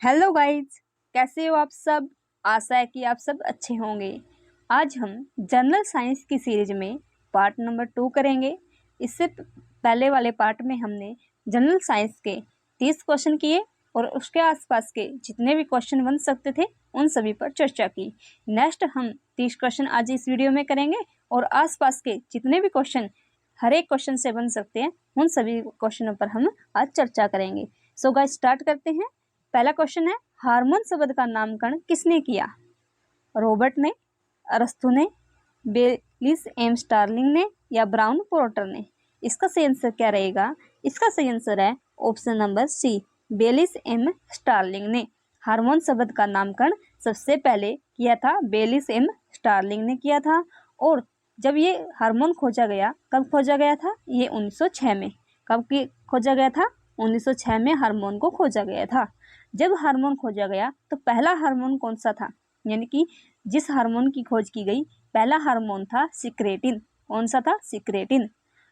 Hello guys, कैसे हो आप सब। आशा है कि आप सब अच्छे होंगे। आज हम जनरल साइंस की सीरीज में पार्ट नंबर 2 करेंगे। इससे पहले वाले पार्ट में हमने जनरल साइंस के 30 क्वेश्चन किए और उसके आसपास के जितने भी क्वेश्चन बन सकते थे उन सभी पर चर्चा की। नेक्स्ट हम 30 क्वेश्चन आज इस वीडियो में करेंगे और आसपास के जितने भी क्वेश्चन हर एक क्वेश्चन से बन सकते हैं उन सभी क्वेश्चनों पर हम आज चर्चा करेंगे। सो गाइस, स्टार्ट करते हैं। पहला क्वेश्चन है, हार्मोन शब्द का नामकरण किसने किया? रॉबर्ट ने, अरस्तु ने, बेलिस एम स्टार्लिंग ने या ब्राउन पोर्टर ने? इसका सही आंसर क्या रहेगा? इसका सही आंसर है option number C, Bayliss and Starling ने। हार्मोन शब्द का नामकरण सबसे पहले किया था बेलिस एम स्टार्लिंग ने किया था। और जब ये हार्मोन खोजा गया, कब खोजा गया था? ये 1906 में। कब खोजा गया था? 1906 में हार्मोन को खोजा गया था। जब हार्मोन खोजा गया तो पहला हार्मोन कौन सा था? यानी कि जिस हार्मोन की खोज की गई पहला हार्मोन था सिक्रेटिन। कौन सा था? सिक्रेटिन।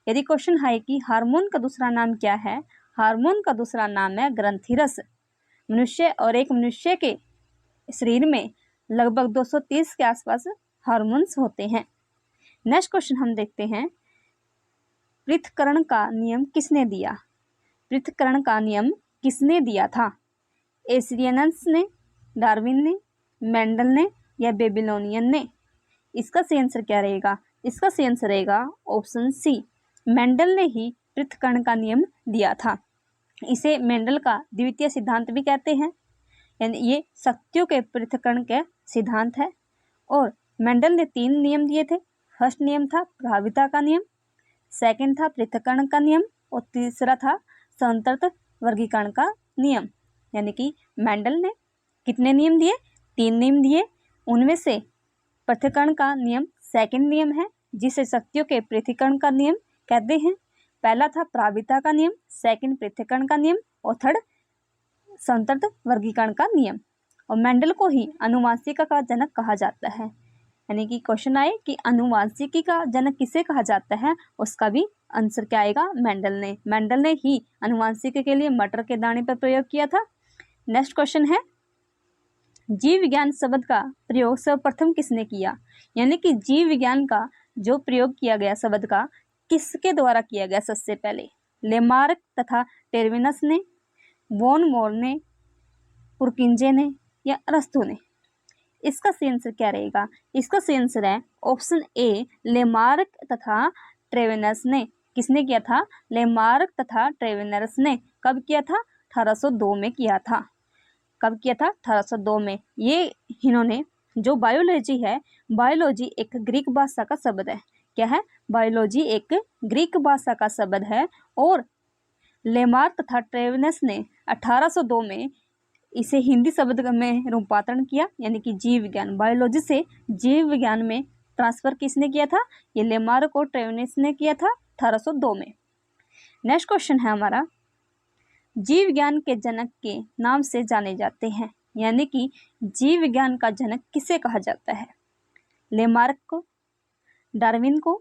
यदि क्वेश्चन है कि हार्मोन का दूसरा नाम क्या है? हार्मोन का दूसरा नाम है ग्रंथिरस। मनुष्य और एक मनुष्य के शरीर में लगभग 230 के आसपास हार्मोन्स होते हैं। नेक्स्ट क्वेश्चन हम देखते हैं, पृथक्करण का नियम किसने दिया? पृथक्करण का नियम किसने दिया था? एसियन्स ने, डार्विन ने, मेंडल ने या बेबीलोनियन ने? इसका सही आंसर क्या रहेगा? इसका सही आंसर रहेगा ऑप्शन सी, मेंडल ने ही पृथक्करण का नियम दिया था। इसे मेंडल का द्वितीय सिद्धांत भी कहते हैं। यानी ये शक्तियों के पृथक्करण के सिद्धांत है। और मेंडल ने 3 नियम दिए थे। फर्स्ट नियम था प्रभाविता का नियम, सेकंड था पृथक्करण का नियम और तीसरा था संतत वर्गीकरण का नियम। यानी कि मेंडल ने कितने नियम दिए? 3 नियम दिए। उनमें से पृथक्करण का नियम सेकंड नियम है, जिसे शक्तियों के पृथक्करण का नियम कहते हैं। पहला था प्रभाविता का नियम, सेकंड पृथक्करण का नियम और थर्ड संतत वर्गीकरण का नियम। और मेंडल को ही आनुवंशिकी का जनक कहा जाता है। यानी कि क्वेश्चन आए कि आनुवंशिकी का जनक किसे कहा जाता है, उसका भी आंसर क्या आएगा? मेंडल ने। मेंडल ने ही आनुवंशिकी के लिए मटर के दाने पर प्रयोग किया था। नेक्स्ट क्वेश्चन है, जीव विज्ञान शब्द का प्रयोग सर्वप्रथम किसने किया? यानी कि जीव विज्ञान का जो प्रयोग किया गया शब्द का किसके द्वारा किया गया सबसे पहले? लेमार्क तथा टेर्विनस ने, वॉन मोर ने, पुरकिंजे ने या अरस्तु ने? इसका सही आंसर क्या रहेगा? इसका सही आंसर है ऑप्शन ए, लेमार्क तथा ट्रेवेनस ने। किसने किया था? लेमार्क तथा ट्रेवेनस ने। कब किया था? 1802 में किया था। कब किया था? 1802 में। ये इन्होंने जो बायोलॉजी है, बायोलॉजी एक ग्रीक भाषा का शब्द है। क्या है? बायोलॉजी एक ग्रीक भाषा का शब्द है। और लेमार्क तथा ट्रेवेनस ने 1802 में इसे हिंदी शब्द में रूपांतरण किया। यानी कि जीव विज्ञान, बायोलॉजी से जीव विज्ञान में ट्रांसफर किसने किया था? ये लेमार्क और ट्रेवेनस ने किया था 1802 में। नेक्स्ट क्वेश्चन है हमारा, जीव विज्ञान के जनक के नाम से जाने जाते हैं। यानी कि जीव विज्ञान का जनक किसे कहा जाता है? लेमार्क को, डार्विन को,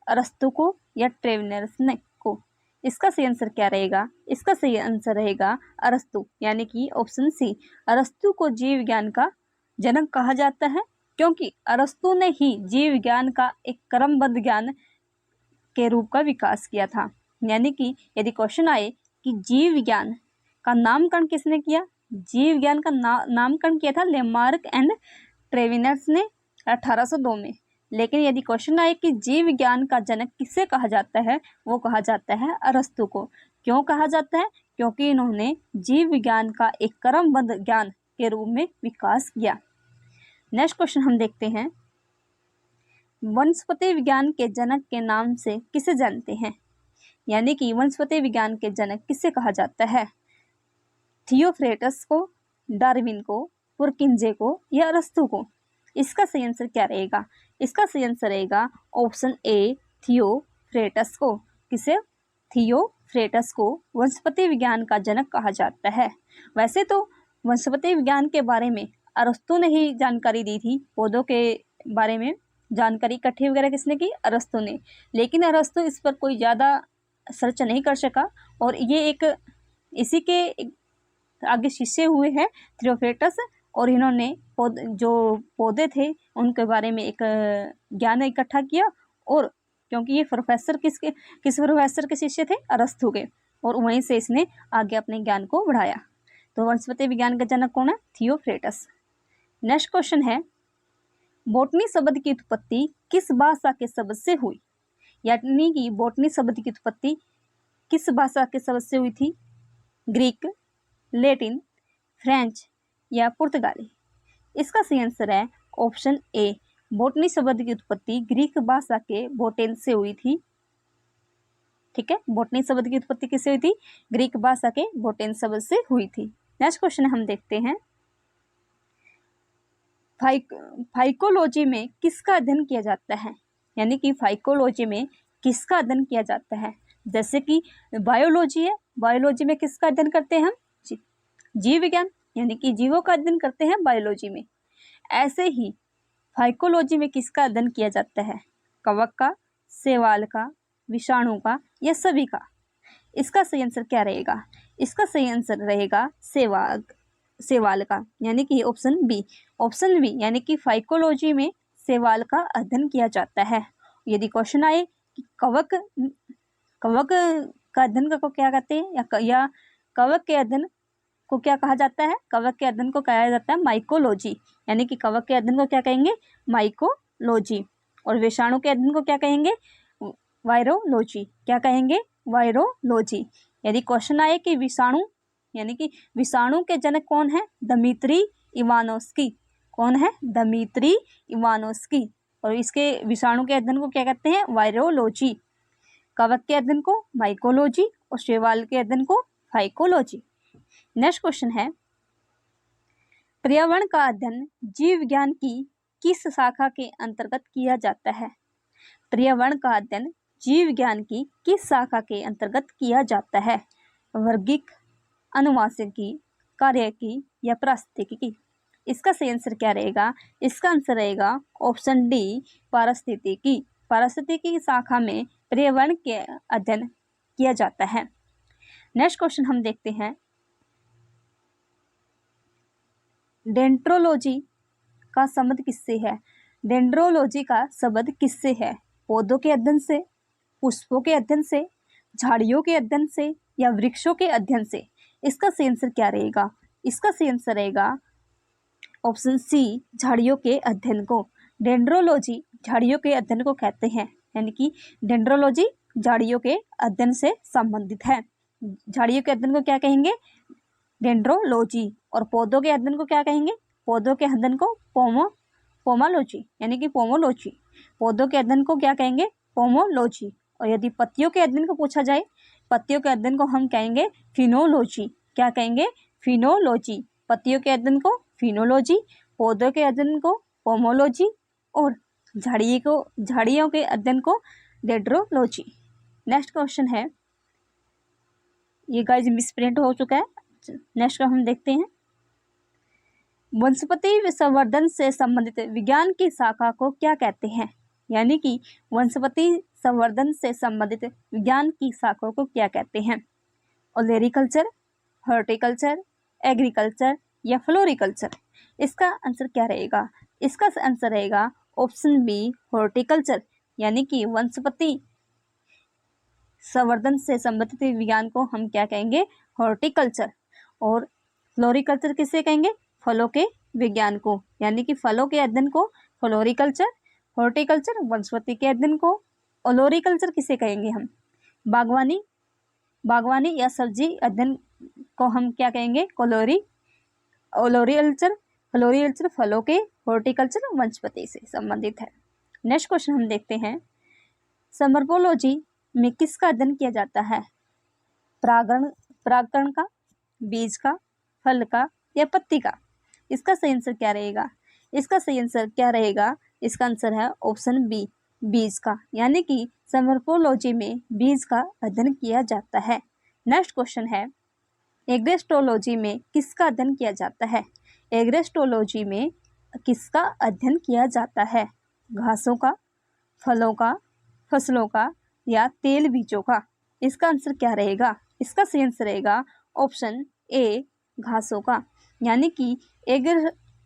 अरस्तु को या ट्रेवेनस ने को? इसका सही आंसर क्या रहेगा? इसका सही आंसर रहेगा अरस्तु। यानी कि ऑप्शन सी, अरस्तु को जीव विज्ञान का जनक कहा जाता है, क्योंकि अरस्तु ने ही जीव विज्ञान का एक क्रमबद्ध ज्ञान के रूप का विकास किया था। यानी कि यदि क्वेश्चन आए कि जीव विज्ञान का नामकरण किसने किया? जीव विज्ञान का नामकरण किया था लेमार्क एंड ट्रेवेनस ने 1802 में। लेकिन यदि क्वेश्चन आए कि जीव विज्ञान का जनक किसे कहा जाता है, वो कहा जाता है अरस्तु को। क्यों कहा जाता है? क्योंकि इन्होंने जीव विज्ञान का एक क्रमबद्ध ज्ञान के रूप में विकास किया। नेक्स्ट क्वेश्चन हम देखते हैं, वनस्पति विज्ञान के जनक के नाम से किसे जानते हैं? यानी कि वनस्पति विज्ञान के जनक किसे कहा जाता है? थियोफ्रेटस को, डार्विन को, पुरकिंजे को या अरस्तु को? इसका सही आंसर क्या रहेगा? इसका सही आंसर रहेगा ऑप्शन ए, थियोफ्रेटस को। किसे? थियोफ्रेटस को वनस्पति विज्ञान का जनक कहा जाता है। वैसे तो वनस्पति विज्ञान के बारे में अरस्तु ने ही जानकारी दी थी। पौधों के बारे में जानकारी इकट्ठी वगैरह किसने की? अरस्तु ने। लेकिन अरस्तु इस पर कोई ज़्यादा सर्च नहीं कर सका और ये एक इसी के आगे शिष्य हुए हैं थियोफ्रेटस, और इन्होंने जो पौधे थे उनके बारे में एक ज्ञान इकट्ठा किया, और क्योंकि ये प्रोफेसर किस प्रोफेसर के शिष्य थे, अरस्तु के, और वहीं से इसने आगे अपने ज्ञान को बढ़ाया। तो वनस्पति विज्ञान का जनक कौन है? थियोफ्रेटस। नेक्स्ट क्वेश्चन है, बॉटनी शब्द की उत्पत्ति किस भाषा के शब्द से हुई? यानी कि बॉटनी शब्द की उत्पत्ति किस भाषा के शब्द से हुई थी? ग्रीक, लैटिन, फ्रेंच या पुर्तगाली? इसका सही आंसर है ऑप्शन ए, बॉटनी शब्द की उत्पत्ति ग्रीक भाषा के बोटेन से हुई थी। ठीक है, बॉटनी शब्द की उत्पत्ति किससे हुई थी? ग्रीक भाषा के बोटेन शब्द से हुई थी। नेक्स्ट क्वेश्चन हम देखते हैं, फाइकोलॉजी में किसका अध्ययन किया जाता है? यानी कि फाइकोलॉजी में किसका अध्ययन किया जाता है? जैसे कि बायोलॉजी है, बायोलॉजी में किसका अध्ययन करते हैं हम? जीव विज्ञान, यानी कि जीवों का अध्ययन करते हैं बायोलॉजी में। ऐसे ही फाइकोलॉजी में किसका अध्ययन किया जाता है? कवक का, शैवाल का, विषाणु का या सभी का? इसका सही आंसर क्या रहेगा? इसका सही आंसर रहेगा शैवाल का, यानी कि ऑप्शन बी। ऑप्शन बी यानी कि फाइकोलॉजी में शैवाल का अध्ययन किया जाता है। यदि क्वेश्चन आए कि कवक का अध्ययन को क्या कहते हैं, या कवक के अध्ययन को क्या कहा जाता है? कवक के अध्ययन को कहा जाता है माइकोलॉजी, यानी कि कवक के अध्ययन को क्या कहेंगे? माइकोलॉजी। और विषाणु के अध्ययन को क्या कहेंगे? वायरोलॉजी। क्या कहेंगे? वायरोलॉजी। यदि क्वेश्चन आए कि विषाणु, यानी कि विषाणु के जनक कौन है? Dmitri Ivanovsky. कौन है? Dmitri Ivanovsky. और इसके विषाणु के अध्ययन को क्या कहते हैं? वायरोलॉजी। कवक के अध्ययन को माइकोलॉजी और शैवाल के अध्ययन को फाइकोलॉजी। नेक्स्ट क्वेश्चन है, पर्यावरण का अध्ययन जीव विज्ञान की किस शाखा के अंतर्गत किया जाता है? पर्यावरण का अध्ययन जीव विज्ञान की किस शाखा के अंतर्गत किया जाता है? वर्गिक, अनुवांशिकी, कार्यकी या पारिस्थितिकी? इसका सही आंसर क्या रहेगा? इसका आंसर रहेगा ऑप्शन डी, पारिस्थितिकी। पारिस्थितिकी की शाखा में पर्यावरण के अध्ययन किया जाता है। नेक्स्ट क्वेश्चन हम देखते हैं, डेंड्रोलॉजी का संबंध किससे है? डेंड्रोलॉजी का संबंध किससे है? पौधों के अध्ययन से, पुष्पों के अध्ययन से, झाड़ियों के अध्ययन से या वृक्षों के अध्ययन से? इसका सही आंसर क्या रहेगा? इसका सही आंसर रहेगा ऑप्शन सी, झाड़ियों के अध्ययन को। डेंड्रोलॉजी झाड़ियों के अध्ययन को कहते हैं, यानी कि डेंड्रोलॉजी झाड़ियों के अध्ययन से संबंधित है। झाड़ियों के अध्ययन को क्या कहेंगे? डेंड्रोलॉजी। और पौधों के अध्ययन को क्या कहेंगे? पौधों के अध्ययन को पोमोलॉजी, यानी कि पोमोलॉजी। पौधों के अध्ययन को क्या कहेंगे? पोमोलॉजी। और यदि पत्तियों के अध्ययन को पूछा जाए, पत्तियों के अध्ययन को हम कहेंगे फिनोलॉजी। क्या कहेंगे? फिनोलॉजी। पत्तियों के अध्ययन को फिनोलॉजी, पौधों के अध्ययन को पोमोलॉजी और झाड़ियों के अध्ययन को डेंड्रोलॉजी। नेक्स्ट क्वेश्चन है, ये गाइस मिसप्रिंट हो चुका है। नेक्स्ट हम देखते हैं, वनस्पति संवर्धन से संबंधित विज्ञान की शाखा को क्या कहते हैं? यानी कि वनस्पति संवर्धन से संबंधित विज्ञान की शाखा को क्या कहते हैं? ओलेरिकल्चर, हॉर्टिकल्चर, एग्रीकल्चर या फ्लोरिकल्चर? इसका आंसर क्या रहेगा? इसका आंसर रहेगा ऑप्शन बी, हॉर्टिकल्चर, यानी कि वनस्पति संवर्धन से संबंधित विज्ञान को हम क्या कहेंगे? हॉर्टिकल्चर। और फ्लोरिकल्चर किसे कहेंगे? फलों के विज्ञान को, यानी कि फलों के अध्ययन को फ्लोरिकल्चर। हॉर्टिकल्चर वनस्पति के अध्ययन को। ओलोरिकल्चर किसे कहेंगे हम? बागवानी या सब्जी अध्ययन को हम क्या कहेंगे? ओलोरिकल्चर। फ्लोरिकल्चर फलों के, हॉर्टिकल्चर वनस्पति से संबंधित है। नेक्स्ट क्वेश्चन हम देखते हैं, समर्पोलॉजी में किसका अध्ययन किया जाता है? परागकण का, बीज का, फल का या पत्ती का? इसका सही आंसर क्या रहेगा? इसका सही आंसर क्या रहेगा? इसका आंसर है ऑप्शन बी, बीज का, यानी कि समर्पोलॉजी में बीज का अध्ययन किया जाता है। नेक्स्ट क्वेश्चन है, एग्रेस्टोलॉजी में किसका अध्ययन किया जाता है? एग्रेस्टोलॉजी में किसका अध्ययन किया जाता है? घासों का, फलों का, फसलों का या तेल बीजों का? इसका आंसर क्या रहेगा? इसका सही आंसर रहेगा ऑप्शन ए, घासों का, यानी कि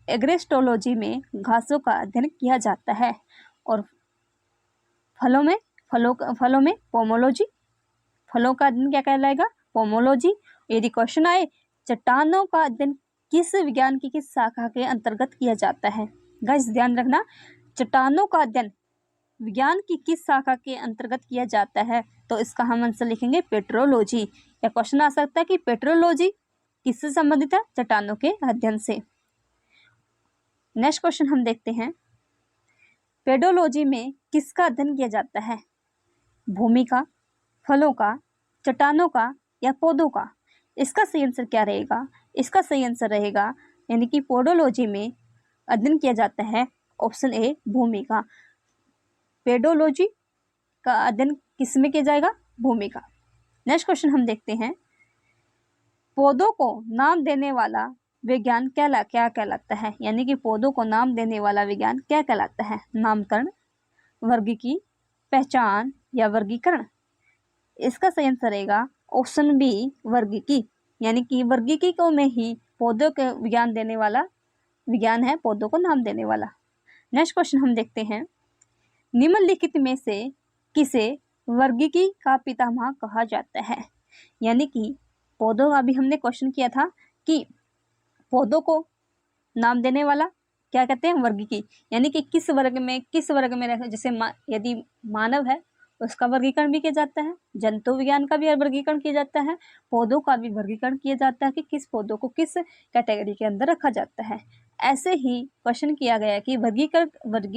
एग्रेस्टोलॉजी में घासों का अध्ययन किया जाता है। और फलों में पोमोलॉजी, फलों का अध्ययन क्या कहलाएगा? पोमोलॉजी। यदि क्वेश्चन आए चट्टानों का अध्ययन किस विज्ञान की किस शाखा के अंतर्गत किया जाता है? गाइस ध्यान रखना, चट्टानों का अध्ययन विज्ञान की किस शाखा के अंतर्गत किया जाता है? तो इसका हम आंसर लिखेंगे पेट्रोलॉजी। या क्वेश्चन आ सकता है कि पेट्रोलॉजी किससे संबंधित है? चट्टानों के अध्ययन से। नेक्स्ट क्वेश्चन हम देखते हैं, पेडोलॉजी में किसका अध्ययन किया जाता है? भूमि का, फलों का, चट्टानों का या पौधों का? इसका सही आंसर क्या रहेगा? इसका सही आंसर रहेगा यानी कि पोडोलॉजी में अध्ययन किया जाता है ऑप्शन ए भूमि का। पेडोलॉजी का अध्ययन किस में किया जाएगा? भूमि का। नेक्स्ट क्वेश्चन हम देखते हैं, पौधों को नाम देने वाला विज्ञान क्या कहलाता है? यानी कि पौधों को नाम देने वाला विज्ञान क्या कहलाता है? नामकरण, वर्गीकी, पहचान या वर्गीकरण? इसका सही आंसर रहेगा ऑप्शन बी वर्गीकी, यानी कि वर्गीकी को में ही पौधों के विज्ञान देने वाला विज्ञान है पौधों को नाम देने वाला। नेक्स्ट क्वेश्चन हम देखते हैं, निम्नलिखित में से किसे वर्गीकी का पितामह कहा जाता है? यानी कि पौधों का भी हमने क्वेश्चन किया था कि पौधों को नाम देने वाला क्या कहते हैं? वर्गीकी, यानी कि किस वर्ग में रखे, जैसे यदि मानव है उसका वर्गीकरण भी किया जाता है, जंतु विज्ञान का भी वर्गीकरण किया जाता है, पौधों का भी वर्गीकरण किया जाता है कि किस पौधों को किस कैटेगरी के अंदर रखा जाता है। ऐसे ही क्वेश्चन किया गया कि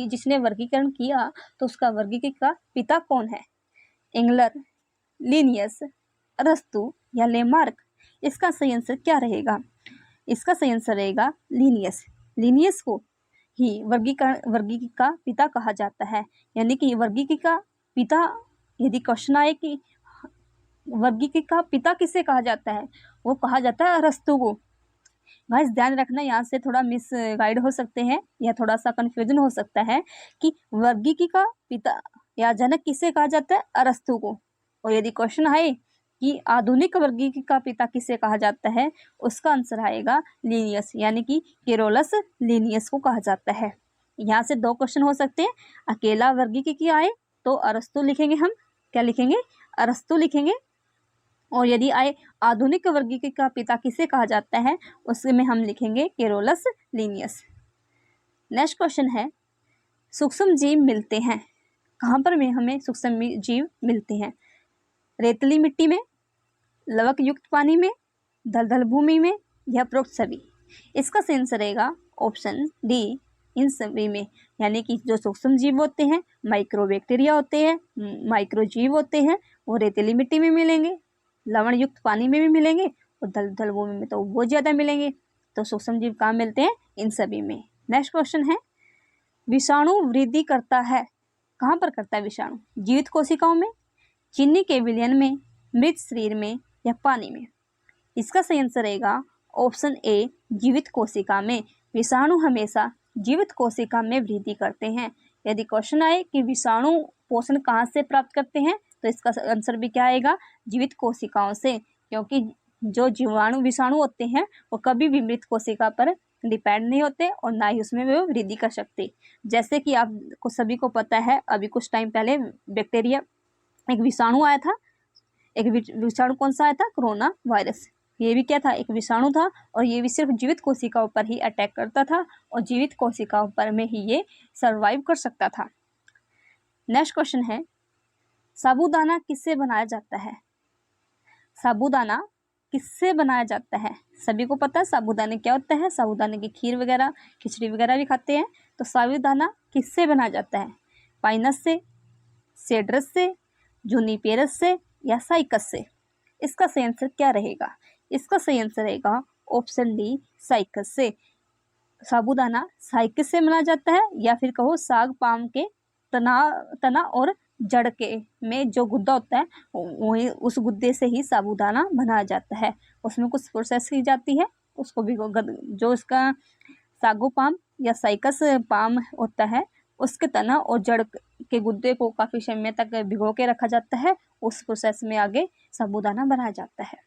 जिसने वर्गीकरण किया तो उसका वर्गीकरण का पिता कौन है? एंगलर, लिनियस, अरस्तु या लेमार्क? इसका सही आंसर क्या रहेगा? इसका सही आंसर रहेगा लिनियस। लिनियस को ही वर्गीकी का पिता कहा जाता है, यानी कि वर्गीकी का पिता, यदि क्वेश्चन आए कि वर्गीकी का पिता किसे कहा जाता है, वो कहा जाता है अरस्तु को। गाइस ध्यान रखना, यहाँ से थोड़ा मिस गाइड हो सकते हैं या थोड़ा सा कंफ्यूजन हो सकता है कि वर्गीकी का पिता या जनक किसे कहा जाता है? अरस्तु को। और यदि क्वेश्चन आए कि आधुनिक वर्गीकी का पिता किसे कहा जाता है, उसका आंसर आएगा लिनियस, यानी कि केरोलस लिनियस को कहा जाता है। यहाँ से दो क्वेश्चन हो सकते हैं, अकेला वर्गीकी आए तो अरस्तु लिखेंगे, हम क्या लिखेंगे? अरस्तु लिखेंगे। और यदि आए आधुनिक वर्गीकी का पिता किसे कहा जाता है, उसमें हम लिखेंगे केरोलस लिनियस। नेक्स्ट क्वेश्चन है, सूक्ष्म जीव मिलते हैं कहाँ पर में हमें सूक्ष्म जीव मिलते हैं? रेतली मिट्टी में, लवक युक्त पानी में, दलदल भूमि में या प्रोक्त सभी? इसका सही आंसर रहेगा ऑप्शन डी इन सभी में, यानी कि जो सूक्ष्म जीव होते हैं, माइक्रोबैक्टीरिया होते हैं, माइक्रोजीव होते हैं, वो रेतीली मिट्टी में मिलेंगे, लवण युक्त पानी में भी मिलेंगे और दलदल भूमि में तो बहुत ज़्यादा मिलेंगे। तो सूक्ष्म जीव कहाँ मिलते हैं? इन सभी में। नेक्स्ट क्वेश्चन है, विषाणु वृद्धि करता है कहाँ पर करता है विषाणु? जीवित कोशिकाओं में, चीनी के विलयन में, मृत शरीर में या पानी में? इसका सही आंसर रहेगा ऑप्शन ए जीवित कोशिका में। विषाणु हमेशा जीवित कोशिका में वृद्धि करते हैं। यदि क्वेश्चन आए कि विषाणु पोषण कहाँ से प्राप्त करते हैं, तो इसका आंसर भी क्या आएगा? जीवित कोशिकाओं से, क्योंकि जो जीवाणु विषाणु होते हैं वो कभी भी मृत कोशिका पर डिपेंड नहीं होते और ना ही उसमें वो वृद्धि कर सकते। जैसे कि आपको सभी को पता है, अभी कुछ टाइम पहले बैक्टीरिया एक विषाणु आया था, एक विषाणु कौन सा आया था? Corona virus. ये भी क्या था? एक विषाणु था और ये भी सिर्फ जीवित कोशिकाओं पर ही अटैक करता था और जीवित कोशिकाओं पर में ही ये सर्वाइव कर सकता था। नेक्स्ट क्वेश्चन है, साबूदाना किससे बनाया जाता है? साबूदाना किससे बनाया जाता है? सभी को पता है साबूदाने क्या होता है, साबूदाने की खीर वगैरह, खिचड़ी वगैरह भी खाते हैं। तो साबूदाना किससे बनाया जाता है? पाइनस से, सेड्रस से, जूनिपेरस से या साइकस से? इसका सही आंसर क्या रहेगा? इसका सही आंसर रहेगा ऑप्शन डी साइकस से। साबूदाना साइकस से बनाया जाता है, या फिर कहो साग पाम के तना और जड़ के में जो गुद्दा होता है वही उस गुद्दे से ही साबूदाना बनाया जाता है। उसमें कुछ प्रोसेस की जाती है, उसको भी जो इसका सागो पाम या साइकस पाम होता है उसके तना और जड़ के गुद्दे को काफ़ी समय तक भिगो के रखा जाता है, उस प्रोसेस में आगे साबूदाना बनाया जाता है।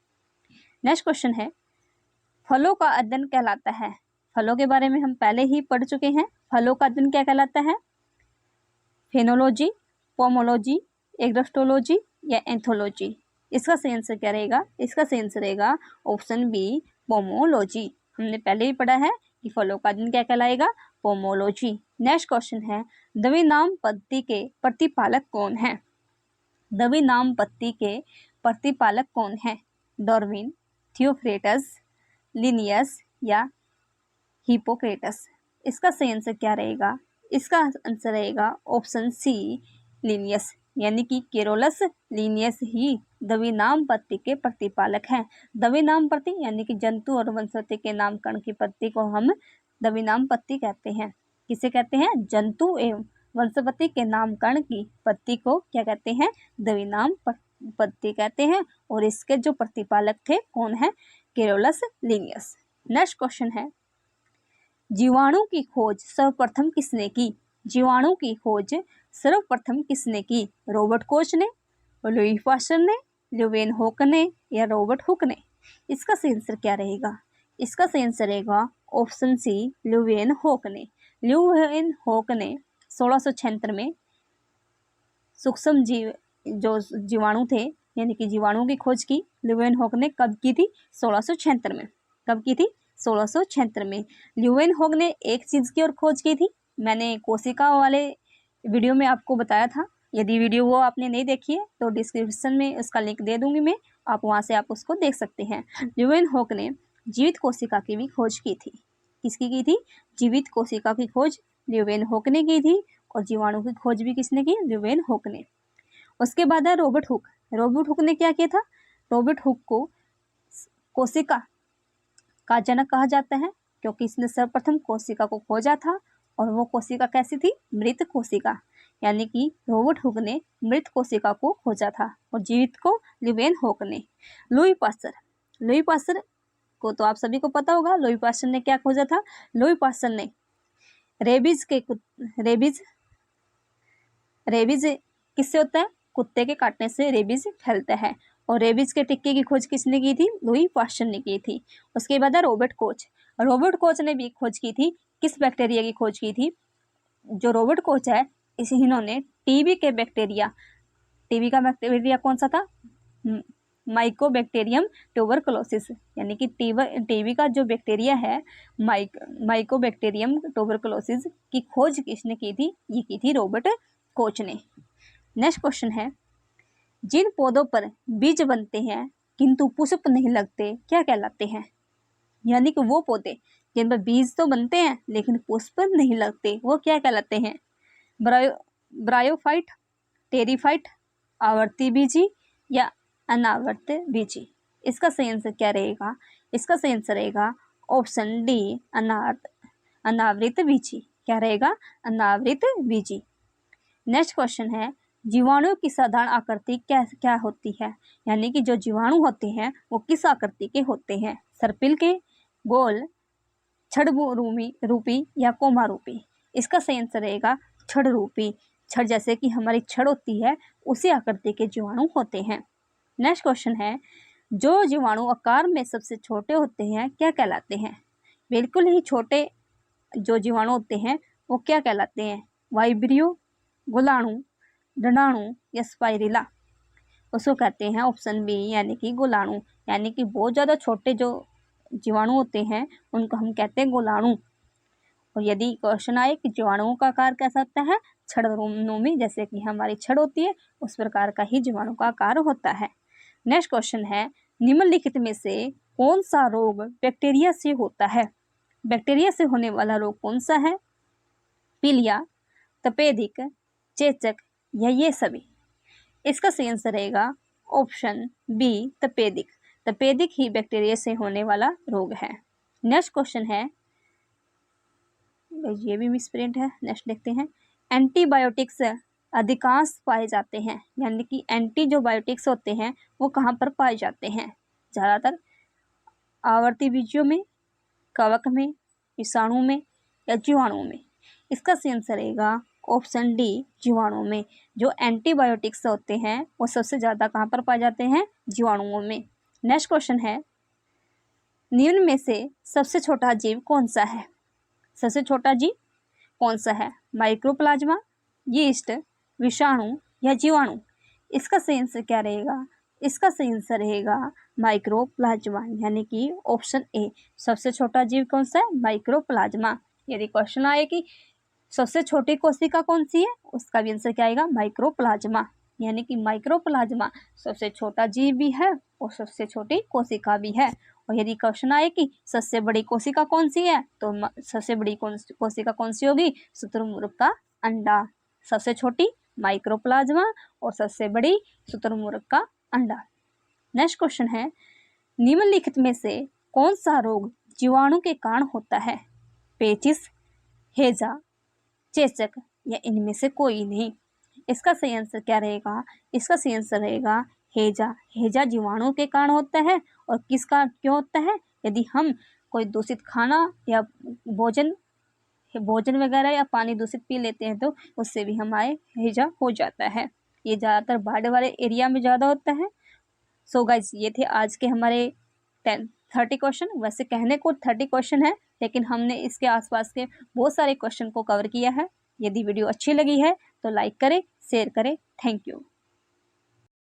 नेक्स्ट क्वेश्चन है, फलों का अध्ययन कहलाता है? फलों के बारे में हम पहले ही पढ़ चुके हैं। फलों का अध्ययन क्या कहलाता है? फेनोलॉजी, पोमोलॉजी, एग्रोस्टोलॉजी या एंथोलॉजी? इसका सही आंसर क्या रहेगा? इसका सही आंसर रहेगा ऑप्शन बी, पोमोलॉजी। हमने पहले ही पढ़ा है कि फलों का अध्ययन क्या कहलाएगा? पोमोलॉजी। नेक्स्ट क्वेश्चन है, द्विनाम पद्धति के प्रतिपालक कौन है? द्विनाम पद्धति के प्रतिपालक कौन है? डार्विन, थियोफ्रेटस, लिनियस या हिपोक्रेटस? इसका सही आंसर क्या रहेगा? इसका आंसर रहेगा ऑप्शन सी, लिनियस, यानी कि केरोलस लिनियस ही द्विनाम पद्धति के प्रतिपालक हैं। द्विनाम पद्धति यानी कि जंतु और वनस्पति के नामकरण की पद्धति को हम द्विनाम पद्धति कहते हैं। किसे कहते हैं? जंतु एवं वनस्पति के नामकरण की पद्धति को क्या कहते हैं? द्विनाम पद्धति कहते हैं। और इसके जो प्रतिपालक थे कौन है? Carolus Linnaeus. नेक्स्ट क्वेश्चन है, जीवाणु की खोज सर्वप्रथम किसने की? जीवाणु की खोज सर्वप्रथम किसने की? रॉबर्ट कोच ने, लुई पास्चर ने, ल्यूवेनहोक ने या रॉबर्ट हुक ने? इसका सही आंसर क्या रहेगा? इसका सही आंसर रहेगा ऑप्शन सी, ल्यूवेनहोक ने। ल्यूवेनहोक ने 1676 में सूक्ष्म जो जीवाणु थे यानी कि जीवाणुओं की खोज की ल्यूवेनहोक ने कब की थी? 1676 में। कब की थी? 1676 में। ल्यूवेनहोक ने एक चीज़ की और खोज की थी, मैंने कोशिका वाले वीडियो में आपको बताया था। यदि वीडियो वो आपने नहीं देखी है तो डिस्क्रिप्शन में उसका लिंक दे दूंगी मैं, आप वहाँ से आप उसको देख सकते हैं। ल्यूवेनहोक ने जीवित कोशिका की भी खोज की थी। किसकी की थी? जीवित कोशिका की खोज ल्यूवेनहोक ने की थी। और जीवाणु की खोज भी किसने की? ल्यूवेनहोक ने। उसके बाद है रॉबर्ट हुक। रॉबर्ट हुक ने क्या किया था? रॉबर्ट हुक को कोशिका का जनक कहा जाता है क्योंकि इसने सर्वप्रथम कोशिका को खोजा था। और वो कोशिका कैसी थी? मृत कोशिका, यानी कि रॉबर्ट हुक ने मृत कोशिका को खोजा था और जीवित को ल्यूवेनहोक ने। लुई पास्चर, लुई पास्चर को तो आप सभी को पता होगा। लुई पास्चर ने क्या खोजा था? लुई पास्चर ने रेबीज किससे होता है? कुत्ते के काटने से रेबीज फैलता है। और रेबीज के टीके की खोज किसने की थी? लुई पास्चर ने की थी। उसके बाद है रॉबर्ट कोच। रॉबर्ट कोच ने भी खोज की थी। किस बैक्टीरिया की खोज की थी? जो रॉबर्ट कोच है इन्होंने टीबी के बैक्टीरिया, टीबी का बैक्टीरिया कौन सा था? माइकोबैक्टीरियम ट्यूबरकुलोसिस, यानी कि टीबी का जो बैक्टीरिया है माइकोबैक्टीरियम ट्यूबरकुलोसिस की खोज किसने की थी? ये की थी रॉबर्ट कोच ने। नेक्स्ट क्वेश्चन है, जिन पौधों पर बीज बनते हैं किंतु पुष्प नहीं लगते क्या कहलाते हैं? यानी कि वो पौधे जिन पर बीज तो बनते हैं लेकिन पुष्प नहीं लगते वो क्या कहलाते हैं? ब्रायोफाइट, टेरिफाइट, आवर्ती बीजी या अनावर्त बीजी? इसका सही आंसर क्या रहेगा? इसका सही आंसर रहेगा ऑप्शन डी, अनावृत बीजी। क्या रहेगा? अनावृत बीजी। नेक्स्ट क्वेश्चन है, जीवाणु की साधारण आकृति क्या होती है? यानी कि जो जीवाणु होते हैं वो किस आकृति के होते हैं? सर्पिल के, गोल, छड़ रूपी या कोमा रूपी? इसका सही आंसर रहेगा छड़ रूपी। छड़ जैसे कि हमारी छड़ होती है उसी आकृति के जीवाणु होते हैं। नेक्स्ट क्वेश्चन है, जो जीवाणु आकार में सबसे छोटे होते हैं क्या कहलाते हैं? बिल्कुल ही छोटे जो जीवाणु होते हैं वो क्या कहलाते हैं? वाइब्रियो, गुलाणु, डंडाणु या स्पाइरिला? उसको कहते हैं ऑप्शन बी, यानी कि गुलाणु। यानी कि बहुत ज़्यादा छोटे जो जीवाणु होते हैं उनको हम कहते हैं गुलाणु। और यदि क्वेश्चन आए कि जीवाणुओं का आकार कैसा होता है? छड़नुमी, जैसे कि हमारी छड़ होती है उस प्रकार का ही जीवाणु का आकार होता है। नेक्स्ट क्वेश्चन है, निम्नलिखित में से कौन सा रोग बैक्टीरिया से होता है? बैक्टीरिया से होने वाला रोग कौन सा है? पीलिया, तपेदिक, चेचक या ये सभी? इसका सही आंसर रहेगा ऑप्शन बी, तपेदिक। तपेदिक ही बैक्टीरिया से होने वाला रोग है। नेक्स्ट क्वेश्चन है, ये भी मिसप्रिंट है, नेक्स्ट देखते हैं। एंटीबायोटिक्स अधिकांश पाए जाते हैं, यानी कि एंटी जो बायोटिक्स होते हैं वो कहाँ पर पाए जाते हैं? ज़्यादातर आवर्ती बीजियों में, कवक में, विषाणु में या जीवाणुओं में? इसका सही आंसर रहेगा ऑप्शन डी, जीवाणुओं में। जो एंटीबायोटिक्स होते हैं वो सबसे ज़्यादा कहाँ पर पाए जाते हैं? जीवाणुओं में। नेक्स्ट क्वेश्चन है, निम्न में से सबसे छोटा जीव कौन सा है? सबसे छोटा जीव कौन सा है? माइक्रोप्लाज्मा, यीस्ट, विषाणु या जीवाणु? इसका सही आंसर क्या रहेगा? इसका सही आंसर रहेगा माइक्रोप्लाज्मा, यानी कि ऑप्शन ए। सबसे छोटा जीव कौन सा है? माइक्रोप्लाज्मा। यदि क्वेश्चन आए कि सबसे छोटी कोशिका कौन सी है, उसका भी आंसर क्या आएगा? माइक्रोप्लाज्मा, यानी कि माइक्रोप्लाज्मा सबसे छोटा जीव भी है और सबसे छोटी कोशिका भी है। और यदि क्वेश्चन आए कि सबसे बड़ी कोशिका कौन सी है, तो सबसे बड़ी कोशिका कौन सी होगी? शुतुरमुर्ग का अंडा। सबसे छोटी माइक्रोप्लाज्मा और सबसे बड़ी शुतुरमुर्ग का अंडा। नेक्स्ट क्वेश्चन है, निम्नलिखित में से कौन सा रोग जीवाणु के कारण होता है? पेचिस, हैजा, चेचक या इनमें से कोई नहीं? इसका सही आंसर क्या रहेगा? इसका सही आंसर रहेगा हैजा। हैजा जीवाणु के कारण होता है। और किसका क्यों होता है? यदि हम कोई दूषित खाना या भोजन वगैरह या पानी दूषित पी लेते हैं तो उससे भी हमारे हैजा हो जाता है। ये ज़्यादातर बाढ़ वाले एरिया में ज़्यादा होता है। सो गाइज, ये थे आज के हमारे 30 क्वेश्चन। वैसे कहने को 30 क्वेश्चन है, लेकिन हमने इसके आसपास के बहुत सारे क्वेश्चन को कवर किया है। यदि वीडियो अच्छी लगी है तो लाइक करें, शेयर करें। Thank you.